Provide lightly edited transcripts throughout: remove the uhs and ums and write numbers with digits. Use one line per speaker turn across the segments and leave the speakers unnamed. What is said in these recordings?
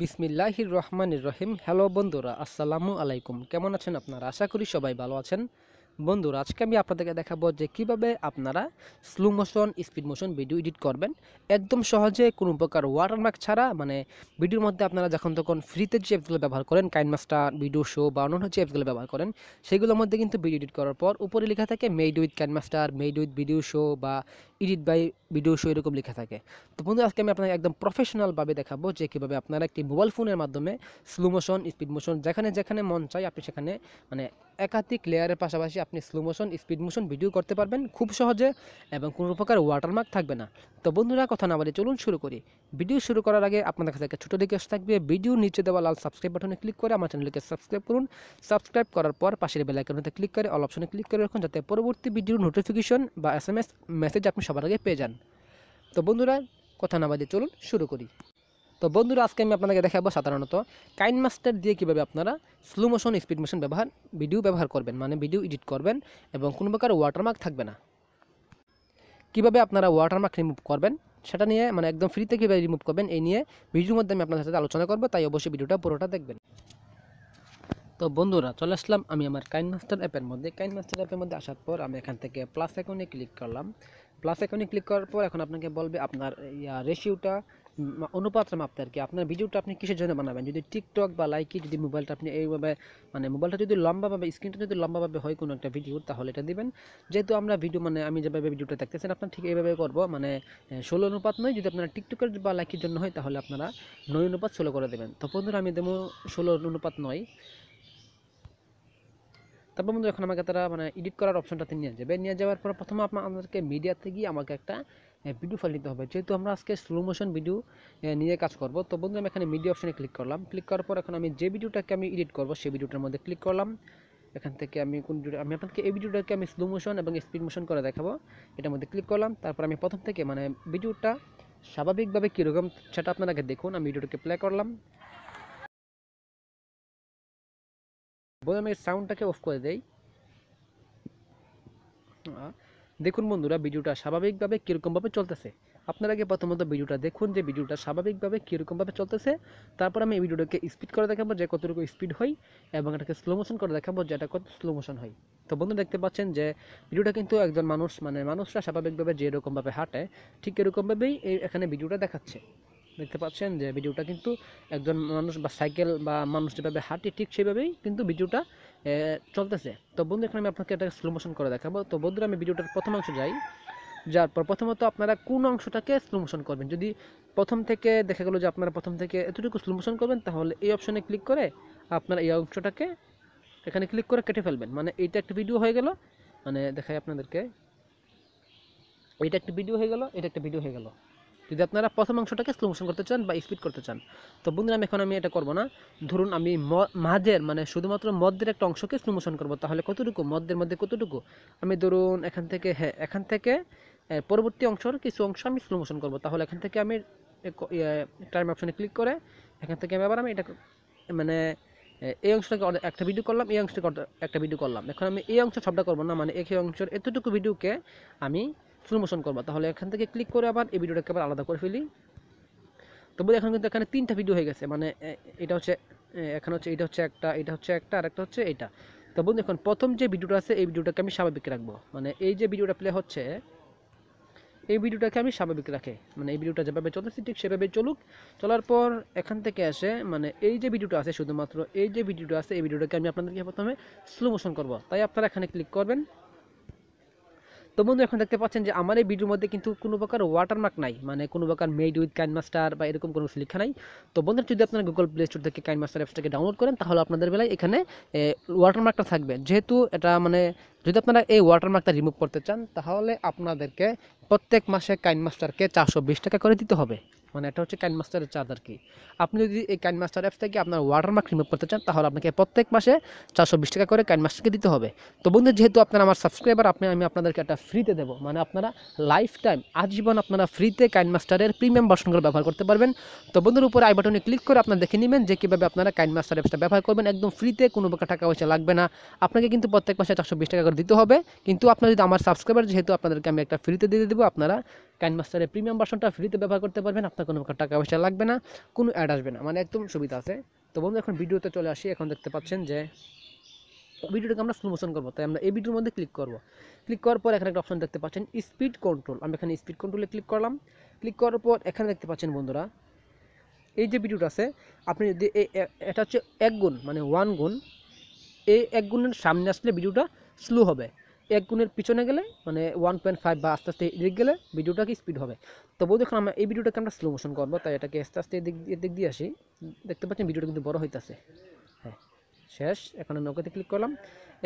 বিসমিল্লাহির রহমানির রহিম। হ্যালো বন্ধুরা, আসসালামু আলাইকুম। কেমন আছেন আপনারা? আশা করি সবাই ভালো আছেন। বন্ধুরা, আজকে আমি আপনাদেরকে দেখাবো যে কিভাবে আপনারা slow motion, speed motion video edit করবেন একদম সহজে, কোনো প্রকার ওয়াটারমার্ক ছাড়া। মানে ভিডিওর মধ্যে আপনারা যখন তখন ফ্রিতে যে অ্যাপসগুলো ব্যবহার করেন, কাইনমাস্টার, ভিডিও শো বা অন্যান্য যে অ্যাপসগুলো ব্যবহার করেন, সেগুলোর মধ্যে কিন্তু ভিডিও এডিট করার পর উপরে লেখা থাকে made with KineMaster, made with video show বা এডিট বাই ভিডিও শো, এরকম লেখা থাকে। তো বন্ধু, আজকে আমি আপনাকে একদম প্রফেশনালভাবে দেখাবো যে কীভাবে আপনারা একটি মোবাইল ফোনের মাধ্যমে স্লো মোশন, স্পিড মোশন যেখানে যেখানে মন চায় আপনি সেখানে মানে একাধিক লেয়ারের পাশাপাশি আপনি slow motion, speed motion video করতে পারবেন খুব সহজে এবং কোনো প্রকার ওয়াটারমার্ক থাকবে না। তো বন্ধুরা, কথা না বলে চলুন শুরু করি। ভিডিও শুরু করার আগে আপনাদের কাছে একটা ছোটো রিকোয়েস্ট থাকবে, ভিডিও নিচে দেওয়া লাল সাবস্ক্রাইব বাটনে ক্লিক করে আমার চ্যানেলকে সাবস্ক্রাইব করুন। সাবস্ক্রাইব করার পর পাশের বেল আইকনটিতে ক্লিক করে অল অপশনে ক্লিক করে রাখুন, যাতে পরবর্তী ভিডিওর নোটিফিকেশন বা SMS মেসেজ আপনি সবার আগে পেয়ে যান। তো বন্ধুরা, কথা না বাজিয়ে চলুন শুরু করি। তো বন্ধুরা, আজকে আমি আপনাদেরকে দেখাবো সাধারণত কাইনমাস্টার দিয়ে কীভাবে আপনারা slow motion, speed motion video ব্যবহার করবেন, মানে ভিডিও এডিট করবেন এবং কোনো প্রকার ওয়াটারমার্ক থাকবে না। কীভাবে আপনারা ওয়াটারমার্ক রিমুভ করবেন সেটা নিয়ে, মানে একদম ফ্রিতে কীভাবে রিমুভ করবেন এই নিয়ে ভিডিওর মধ্যে আমি আপনাদের সাথে আলোচনা করবো, তাই অবশ্যই ভিডিওটা পুরোটা দেখবেন। তো বন্ধুরা, চলে আসলাম আমি আমার কাইনমাস্টার অ্যাপের মধ্যে। কাইনমাস্টার অ্যাপের মধ্যে আসার পর আমি এখান থেকে প্লাস আইকনে ক্লিক করলাম। প্লাস আইকনে ক্লিক করার পর এখন আপনাকে বলবে আপনার রেশিওটা, অনুপাতটা মাপতে আর কি। আপনার ভিডিওটা আপনি কিসের জন্য বানাবেন, যদি টিকটক বা লাইকি, যদি মোবাইলটা আপনি এইভাবে মানে মোবাইলটা যদি লম্বাভাবে, স্ক্রিনটা যদি লম্বাভাবে হয় কোনো একটা ভিডিও, তাহলে এটা দিবেন। যেহেতু আমরা ভিডিও, মানে আমি যেভাবে ভিডিওটা দেখতেছেন আপনার ঠিক এইভাবে করবো, মানে 16 অনুপাত নয়। যদি আপনারা টিকটকের বা লাইকির জন্য হয় তাহলে আপনারা 9 অনুপাত 16 করে দেবেন। তো বন্ধুরা, আমি দেবো 16 অনুপাত 9। তারপর বন্ধু, এখন আমাকে তারা মানে এডিট করার অপশনটাতে নিয়ে যাবে। নিয়ে যাওয়ার পর প্রথমে আপনাদেরকে মিডিয়াতে গিয়ে আমাকে একটা ভিডিও ফাইল নিতে হবে, যেহেতু আমরা আজকে স্লো মোশন ভিডিও নিয়ে কাজ করব। তো বন্ধু, আমি এখানে মিডিয়া অপশনে ক্লিক করলাম। ক্লিক করার পর এখন আমি যে ভিডিওটাকে আমি এডিট করব সেই ভিডিওটার মধ্যে ক্লিক করলাম। এখান থেকে আমি আমি আপনাকে এই ভিডিওটাকে আমি স্লো মোশন এবং স্পিড মোশন করে দেখাবো, এটার মধ্যে ক্লিক করলাম। তারপর আমি প্রথম থেকে মানে ভিডিওটা স্বাভাবিকভাবে কীরকম সেটা আপনারা দেখুন। আমি ভিডিওটাকে প্লে করলাম। বন্ধু, আমি সাউন্ডটাকে অফ করে দেই। দেখুন বন্ধুরা, ভিডিওটা স্বাভাবিকভাবে কীরকমভাবে চলতেছে। আপনারা আগে প্রথমত ভিডিওটা দেখুন যে ভিডিওটা স্বাভাবিকভাবে কীরকমভাবে চলতেছে। তারপর আমি এই ভিডিওটাকে স্পিড করে দেখাবো যে কতটুকু স্পিড হয়, এবং এটাকে স্লো মোশন করে দেখাবো যে এটা কত স্লো মোশন হয়। তো বন্ধু, দেখতে পাচ্ছেন যে ভিডিওটা কিন্তু একজন মানুষ, মানে মানুষরা স্বাভাবিকভাবে যেরকমভাবে হাঁটে ঠিক এরকমভাবেই এখানে ভিডিওটা দেখাচ্ছে। দেখতে পাচ্ছেন যে ভিডিওটা কিন্তু একজন মানুষ বা সাইকেল বা মানুষ যেভাবে হাঁটে ঠিক সেভাবেই কিন্তু ভিডিওটা চলতেছে। তো বন্ধু, এখন আমি আপনাকে এটা স্লো মোশন করে দেখাবো। তো বন্ধুরা, আমি ভিডিওটার প্রথম অংশ যাওয়ার পর প্রথমত আপনারা কোন অংশটাকে স্লো মোশন করবেন। যদি প্রথম থেকে দেখা গেলো যে আপনারা প্রথম থেকে এতটুকু স্লো মোশন করবেন, তাহলে এই অপশনে ক্লিক করে আপনারা এই অংশটাকে এখানে ক্লিক করে কেটে ফেলবেন। মানে এইটা একটা ভিডিও হয়ে গেল, মানে দেখাই আপনাদেরকে, এইটা একটা ভিডিও হয়ে গেল, এটা একটা ভিডিও হয়ে গেল। যদি আপনারা প্রথম অংশটাকে স্লো মোশন করতে চান বা স্পিড করতে চান। তো বন্ধুরা, আমি এটা করব না। ধরুন আমি মাঝের, মানে শুধুমাত্র মধ্যের একটা অংশকে স্লো মোশন করবো, তাহলে কতটুকু মধ্যের মধ্যে কতটুকু আমি ধরুন এখান থেকে পরবর্তী অংশের কিছু অংশ আমি স্লো মোশন করবো। তাহলে এখান থেকে আমি টাইম অপশনে ক্লিক করে এখান থেকে আমি এটা মানে এই অংশটাকে একটা ভিডিও করলাম, এই অংশটাকে একটা ভিডিও করলাম। এখন আমি এই অংশ সবটা করবো না, মানে এই অংশের এতটুকু ভিডিওকে আমি স্লো মোশন করবো। তাহলে এখান থেকে ক্লিক করে আবার এই ভিডিওটাকে আবার আলাদা করে ফেলি। তবে এখন কিন্তু এখানে 3টা ভিডিও হয়ে গেছে, মানে এটা হচ্ছে এখানে হচ্ছে এটা হচ্ছে একটা আর একটা হচ্ছে এটা। তো বন্ধু, এখন প্রথম যে ভিডিওটা আছে এই ভিডিওটাকে আমি স্বাভাবিক রাখবো, মানে এই যে ভিডিওটা প্লে হচ্ছে এই ভিডিওটাকে আমি স্বাভাবিক রাখে, মানে এই ভিডিওটা যেভাবে চলতেছে ঠিক সেভাবে চলুক। চলার পর এখান থেকে আসে মানে এই যে ভিডিওটা আছে, শুধুমাত্র এই যে ভিডিওটা আছে এই ভিডিওটাকে আমি আপনাদেরকে প্রথমে স্লো মোশন করবো, তাই আপনারা এখানে ক্লিক করবেন। তো বন্ধু, এখন দেখতে পাচ্ছেন যে আমার এই ভিডিওর মধ্যে কিন্তু কোনো প্রকার ওয়াটারমার্ক নাই, মানে কোনো প্রকার মেড উইথ কাইনমাস্টার বা এরকম কোনো লেখা নাই। তো বন্ধুরা, যদি আপনারা গুগল প্লে স্টোর থেকে কাইনমাস্টার অ্যাপসটাকে ডাউনলোড করেন, তাহলে আপনাদের বেলায় এখানে ওয়াটারমার্কটা থাকবে। যেহেতু এটা মানে যদি আপনারা এই ওয়াটারমার্কটা রিমুভ করতে চান, তাহলে আপনাদেরকে প্রত্যেক মাসে কাইনমাস্টারকে 420 টাকা করে দিতে হবে। মানে এটা হচ্ছে কাইনমাস্টারের চার্জ আর কি। আপনি যদি এই কাইনমাস্টার অ্যাপস থেকে আপনার ওয়াটারমার্ক রিমুভ করতে চান, তাহলে আপনাকে প্রত্যেক মাসে 420 টাকা করে কাইনমাস্টারকে দিতে হবে। তো বন্ধু, যেহেতু আপনারা আমার সাবস্ক্রাইবার, আমি আপনাদেরকে একটা ফ্রিতে দেবো, মানে আপনারা লাইফ টাইম আজীবন আপনারা ফ্রিতে কাইনমাস্টারের প্রিমিয়াম ভার্সনগুলো ব্যবহার করতে পারবেন। তো বন্ধুর উপরে আই বাটনে ক্লিক করে আপনারা দেখে নেবেন যে কীভাবে আপনারা কাইনমাস্টার অ্যাপসটা ব্যবহার করবেন একদম ফ্রিতে, কোনো প্রকার টাকা পয়সা লাগবে না। আপনাকে কিন্তু প্রত্যেক মাসে 420 টাকা করে দিতে হবে। কিন্তু আপনারা যদি আমার সাবস্ক্রাইবার, যেহেতু আপনাদেরকে আমি একটা ফ্রিতে দিয়ে দেবো, আপনারা কাইনমাস্টারের প্রিমিয়াম ভার্সনটা ফ্রিতে ব্যবহার করতে পারবেন। আপনার আপনার কোনো প্রকার টাকা পয়সা লাগবে না, কোনো অ্যাড আসবে না, মানে একদম সুবিধা আছে। তো বন্ধু এখন ভিডিওতে চলে আসি। এখন দেখতে পাচ্ছেন যে ভিডিওটাকে আমরা স্লো মোশন করবো, তাই আমরা এই ভিডিওর মধ্যে ক্লিক করব। ক্লিক করার পর এখানে একটা অপশন দেখতে পাচ্ছেন স্পিড কন্ট্রোল। আমি এখানে স্পিড কন্ট্রোলে ক্লিক করলাম। ক্লিক করার পর এখানে দেখতে পাচ্ছেন বন্ধুরা, এই যে ভিডিওটা আছে, আপনি যদি এটা হচ্ছে 1 গুণ মানে 1 গুণ, এই 1 গুণের সামনে আসলে ভিডিওটা স্লো হবে, 1 গুণের পিছনে গেলে মানে 1.5 বা আস্তে আস্তে এদিক গেলে ভিডিওটা কি স্পিড হবে। তো বন্ধু এখন আমরা এই ভিডিওটাকে আমরা স্লো মোশন করবো, তাই এটাকে আস্তে আস্তে এদিক দিয়ে আসি। দেখতে পাচ্ছেন ভিডিওটা কিন্তু বড় হইতেছে। হ্যাঁ, শেষ। এখন আমি ওকেতে ক্লিক করলাম।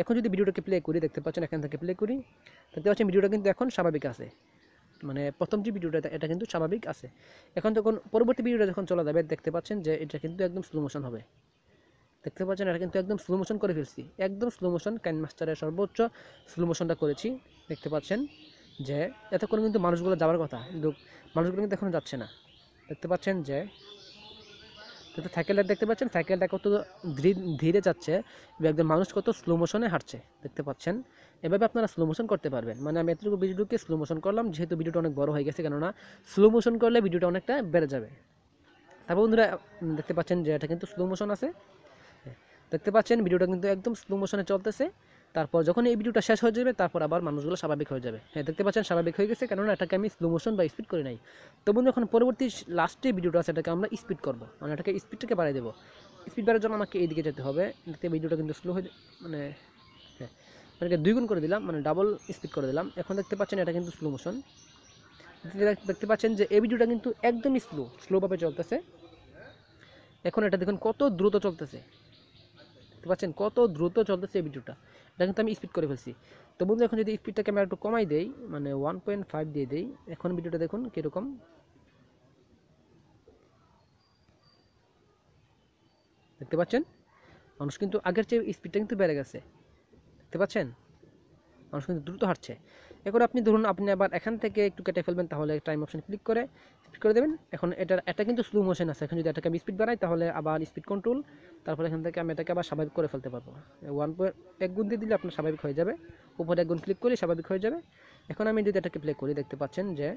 এখন যদি ভিডিওটাকে প্লে করি, দেখতে পাচ্ছেন এখান থেকে প্লে করি, দেখতে পাচ্ছেন ভিডিওটা কিন্তু এখন স্বাভাবিক আছে, মানে প্রথম যে ভিডিওটা এটা কিন্তু স্বাভাবিক আছে। এখন যখন পরবর্তী ভিডিওটা যখন চলে যাবে, দেখতে পাচ্ছেন যে এটা কিন্তু একদম স্লো মোশন হবে। দেখতে পাচ্ছেন এটা কিন্তু একদম স্লো মোশন করে ফেলছি, একদম স্লো মোশন, কাইনমাস্টারের সর্বোচ্চ স্লো মোশনটা করেছি। দেখতে পাচ্ছেন যে এতক্ষণ কিন্তু মানুষগুলো যাওয়ার কথা, কিন্তু মানুষগুলো কিন্তু এখন যাচ্ছে না। দেখতে পাচ্ছেন যে কিন্তু সাইকেলটা, দেখতে পাচ্ছেন সাইকেলটা কত ধীরে যাচ্ছে, একদম মানুষ কত স্লো মোশনে হাঁটছে। দেখতে পাচ্ছেন এভাবে আপনারা স্লো মোশন করতে পারবেন। মানে আমি এতটুকু ভিডিওকে স্লো মোশন করলাম, যেহেতু ভিডিওটা অনেক বড় হয়ে গেছে, কেননা স্লো মোশন করলে ভিডিওটা অনেকটা বেড়ে যাবে। তারপর বন্ধুরা দেখতে পাচ্ছেন যে এটা কিন্তু স্লো মোশন আছে। দেখতে পাচ্ছেন ভিডিওটা কিন্তু একদম স্লো মোশনে চলতেছে। তারপর যখন এই ভিডিওটা শেষ হয়ে যাবে, তারপর আবার মানুষগুলো স্বাভাবিক হয়ে যাবে। হ্যাঁ, দেখতে পাচ্ছেন স্বাভাবিক হয়ে গেছে, কেননা এটাকে আমি স্লো মোশন বা স্পিড করি নাই। তো বন্ধু এখন পরবর্তী লাস্টে ভিডিওটা আছে, এটাকে আমরা স্পিড করবো, মানে এটাকে স্পিডটাকে বাড়িয়ে দেবো। স্পিড বাড়ার জন্য আমাকে এইদিকে যেতে হবে। দেখতে ভিডিওটা কিন্তু স্লো হয়ে, মানে হ্যাঁ, মানে 2 গুণ করে দিলাম, মানে ডাবল স্পিড করে দিলাম। এখন দেখতে পাচ্ছেন এটা কিন্তু স্লো মোশন। দেখতে পাচ্ছেন যে এই ভিডিওটা কিন্তু একদমই স্লোভাবে চলতেছে। এখন এটা দেখুন কত দ্রুত চলতেছে, দেখতে পাচ্ছেন কত দ্রুত চলতেছে এই ভিডিওটা। এটা কিন্তু আমি স্পিড করে ফেলছি। তো বন্ধু এখন যদি স্পিডটাকে আমি একটু কমাই দেই, মানে 1.5 দিয়ে দেই, এখন ভিডিওটা দেখুন কীরকম। দেখতে পাচ্ছেন মানুষ কিন্তু আগের চেয়ে স্পিডটা কিন্তু বেড়ে গেছে। দেখতে পাচ্ছেন মানুষ কিন্তু দ্রুত হাঁটছে। এখন আপনি ধরুন আপনি আবার এখান থেকে একটু কেটে ফেলবেন, তাহলে টাইম অপশন ক্লিক করে স্পিড করে দেবেন। এখন এটা কিন্তু স্লো মোশন আছে, এখন যদি এটাকে আমি স্পিড বাড়াই, তাহলে আবার স্পিড কন্ট্রোল, তারপরে এখান থেকে আমি এটাকে আবার স্বাভাবিক করে ফেলতে পারবো। 1 গুণ দিয়ে দিলে আপনার স্বাভাবিক হয়ে যাবে, উপরে 1 গুণ ক্লিক করে স্বাভাবিক হয়ে যাবে। এখন আমি যদি এটাকে প্লে করি, দেখতে পাচ্ছেন যে,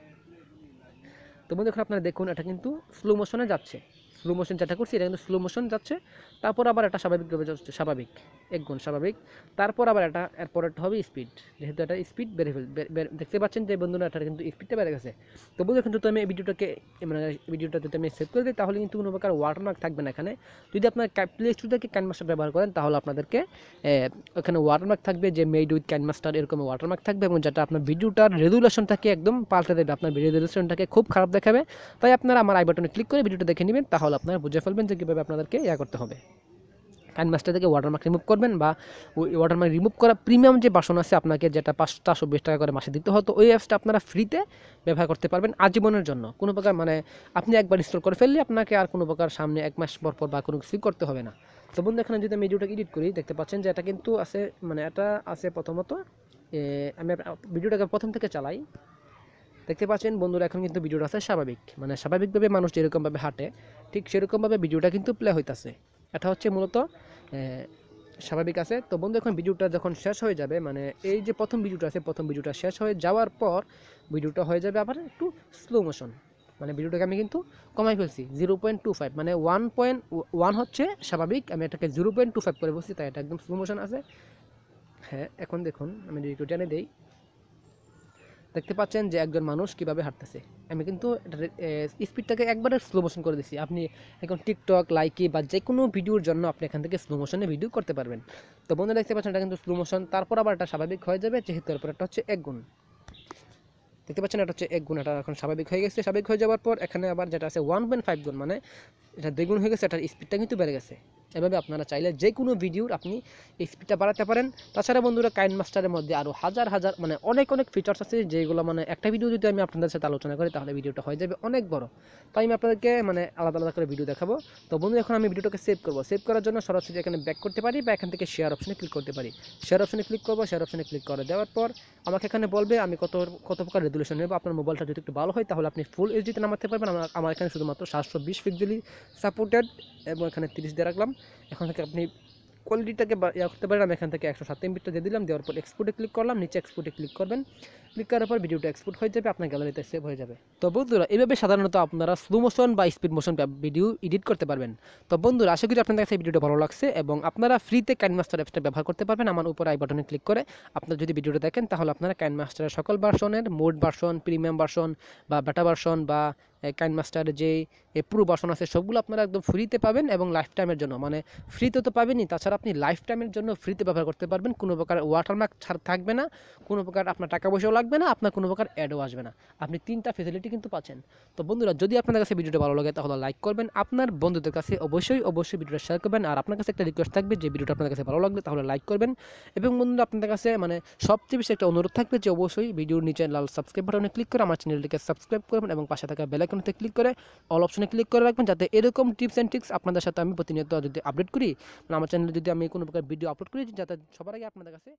তো বন্ধু এখন আপনারা দেখুন এটা কিন্তু স্লো মোশনে যাচ্ছে। স্লো মোশন যেটা করছি এটা কিন্তু স্লো মোশন যাচ্ছে। তারপর আবার এটা স্বাভাবিকভাবে যাচ্ছে, স্বাভাবিক 1 গুণ স্বাভাবিক। তারপর আবার এটা এরপর একটা হবে স্পিড, যেহেতু এটা স্পিড বেড়ে দেখতে পাচ্ছেন যে বন্ধুরা এটা কিন্তু স্পিডটা বেড়ে গেছে। তো বন্ধু কিন্তু আমি এই ভিডিওটাকে, মানে ভিডিওটা যদি আমি সেভ করে দিই, তাহলে কিন্তু কোনো প্রকার ওয়াটারমার্ক থাকবে না এখানে। যদি আপনার প্লে স্টোর থেকে কাইনমাস্টার ব্যবহার করেন, তাহলে আপনাদেরকে ওখানে ওয়াটারমার্ক থাকবে, যে মেড উইথ কাইনমাস্টার এরকম ওয়াটারমার্ক থাকবে, এবং যেটা আপনার ভিডিওটার রেজুলেশনটাকে একদম পাল্টে দেবে, আপনার রেজুলেশনটাকে খুব খারাপ দেখাবে। তাই আপনারা আমার আই বাটনে ক্লিক করে ভিডিওটা দেখে নেবেন, তাহলে আপনারা বুঝে ফেলবেন যে কীভাবে আপনাদেরকে করতে হবে। কাইনমাস্টার থেকে ওয়াটারমার্ক রিমুভ করবেন, বা ওই ওয়াটারমার্ক রিমুভ করা প্রিমিয়াম যে বাসন আছে আপনাকে, যেটা 420 টাকা করে মাসে দিতে হতো, ওই অ্যাপসটা আপনারা ফ্রিতে ব্যবহার করতে পারবেন আজীবনের জন্য। কোনো প্রকার মানে আপনি একবার ইনস্টল করে ফেললে আপনাকে আর কোনো প্রকার সামনে 1 মাস পর বা কোনো কিছু করতে হবে না। তো বন্ধু এখানে যদি আমি ভিডিওটা এডিট করি, দেখতে পাচ্ছেন যে এটা কিন্তু আছে, মানে এটা আছে প্রথমত, আমি ভিডিওটাকে প্রথম থেকে চালাই। দেখতে পাচ্ছেন বন্ধুরা এখন কিন্তু ভিডিওটা আছে স্বাভাবিক, মানে স্বাভাবিকভাবে মানুষ যেরকমভাবে হাঁটে ঠিক সেরকমভাবে ভিডিওটা কিন্তু প্লে হইতেছে। এটা হচ্ছে মূলত স্বাভাবিক আছে। তো বন্ধু এখন ভিডিওটা যখন শেষ হয়ে যাবে, মানে এই যে প্রথম ভিডিওটা আছে, প্রথম ভিডিওটা শেষ হয়ে যাওয়ার পর ভিডিওটা হয়ে যাবে আবার একটু স্লো মোশন, মানে ভিডিওটাকে আমি কিন্তু কমাই ফেলছি 0.25, মানে 1.1 হচ্ছে স্বাভাবিক, আমি এটাকে 0.25 করে বলছি, তাই এটা একদম স্লো মোশন আছে। হ্যাঁ, এখন দেখুন আমি যদি একটু টেনে দিই, দেখতে পাচ্ছেন যে একজন মানুষ কিভাবে হাঁটতেছে। আমি কিন্তু স্পিডটাকে একবারে স্লো মোশন করে দিচ্ছি। আপনি এখন টিকটক, লাইকি বা যে কোনো ভিডিওর জন্য আপনি এখান থেকে স্লো মোশনে ভিডিও করতে পারবেন। তো বন্ধুরা দেখতে পাচ্ছেন এটা কিন্তু স্লো মোশন, তারপর আবার এটা স্বাভাবিক হয়ে যাবে, যেহেতু এরপর এটা হচ্ছে 1 গুণ। দেখতে পাচ্ছেন এটা হচ্ছে 1 গুণ, এটা এখন স্বাভাবিক হয়ে গেছে। স্বাভাবিক হয়ে যাওয়ার পর এখানে আবার যেটা আছে 1.5 গুণ, মানে এটা 2 গুণ হয়ে গেছে, এটার স্পিডটা কিন্তু বেড়ে গেছে। এভাবে আপনারা চাইলে যে কোনো ভিডিওর আপনি স্পিডটা বাড়াতে পারেন। তাছাড়া বন্ধুরা কাইনমাস্টারের মধ্যে আরও হাজার মানে অনেক ফিচার্স আছে, যেগুলো মানে একটা ভিডিও যদি আমি আপনাদের সাথে আলোচনা করি, তাহলে ভিডিওটা হয়ে যাবে অনেক বড়। তাই আমি আপনাদেরকে মানে আলাদা করে ভিডিও দেখাবো। তো বন্ধু এখন আমি ভিডিওটাকে সেভ করবো। সেভ করার জন্য সরাসরি এখানে ব্যাক করতে পারি, বা এখান থেকে শেয়ার অপশনে ক্লিক করতে পারি। শেয়ার অপশনে ক্লিক করবো। শেয়ার অপশনে ক্লিক করে দেওয়ার পর আমাকে এখানে বলবে আমি কত প্রকার রেজুলেশন নেব। আপনার মোবাইলটা যদি একটু ভালো হয়, তাহলে আপনি ফুল এইচডিতে নামাতে পারবেন। আমার এখানে শুধুমাত্র 720 পিক্সেলই সাপোর্টেড, এবং এখানে 30 দিয়ে রাখলাম। এখন থেকে আপনি কোয়ালিটিটাকে করতে পারেন। আমি এখান থেকে 107 এমবিটা দিয়ে দিলাম, দেওয়ার পর এক্সপোর্টে ক্লিক করলাম, নিচে এক্সপোর্টে ক্লিক করবেন, ক্লিক করার পর ভিডিওটা এক্সপোর্ট হয়ে যাবে, আপনার গ্যালারিতে সেভ হয়ে যাবে। তো বন্ধুরা এইভাবে সাধারণত আপনারা স্লো মোশন বা স্পিড মোশন ভিডিও এডিট করতে পারবেন। তো বন্ধুরা আশা করি আপনাদের কাছে এই ভিডিওটা ভালো লাগছে এবং আপনারা ফ্রিতে কাইনমাস্টার অ্যাপসটা ব্যবহার করতে পারবেন। আমার উপর আই বাটনে ক্লিক করে আপনারা যদি ভিডিওটা দেখেন তাহলে আপনারা কাইনমাস্টারের সকল ভার্সনের মোড ভার্সন, প্রিমিয়াম ভার্সন বা বেটা ভার্সন বা কাইনমাস্টারের যে প্রো ভার্সন আছে সবগুলো আপনারা একদম ফ্রিতে পাবেন এবং লাইফ টাইমের জন্য, মানে ফ্রিতে তো পাবেনই, তাছাড়া আপনি লাইফ টাইমের জন্য ফ্রিতে ব্যবহার করতে পারবেন। কোনো প্রকার ওয়াটারমার্ক ছাড় থাকবে না, কোনো প্রকার আপনার টাকা পয়সাও লাগবে না, আপনার কোনো প্রকার অ্যাডও আসবে না, আপনি 3টা ফেসিলিটি কিন্তু পাচ্ছেন। তো বন্ধুরা যদি আপনাদের কাছে ভিডিওটা ভালো লাগে তাহলে লাইক করবেন, আপনার বন্ধুদের কাছে অবশ্যই ভিডিওটা শেয়ার করবেন। আর আপনার কাছে একটা রিকোয়েস্ট থাকবে যে ভিডিওটা আপনাদের কাছে ভালো লাগলে তাহলে লাইক করবেন এবং বন্ধুরা আপনাদের কাছে মানে সবচেয়ে বেশি একটা অনুরোধ থাকবে যে অবশ্যই ভিডিওর নিচে লাল সাবস্ক্রাইব বাটনে ক্লিক করে আমার চ্যানেলটিকে সাবস্ক্রাইব করবেন এবং পাশে থাকা বেল আইকনতে ক্লিক করে অল অপশনে ক্লিক করে রাখবেন, যাতে এরকম টিপস অ্যান্ড ট্রিক্স আপনাদের সাথে আমি প্রতিনিয়ত যদি আপডেট করি, মানে আমার চ্যানেলে যদি আমি কোনো প্রকার ভিডিও আপলোড করি, যাতে সবার আগে আপনাদের কাছে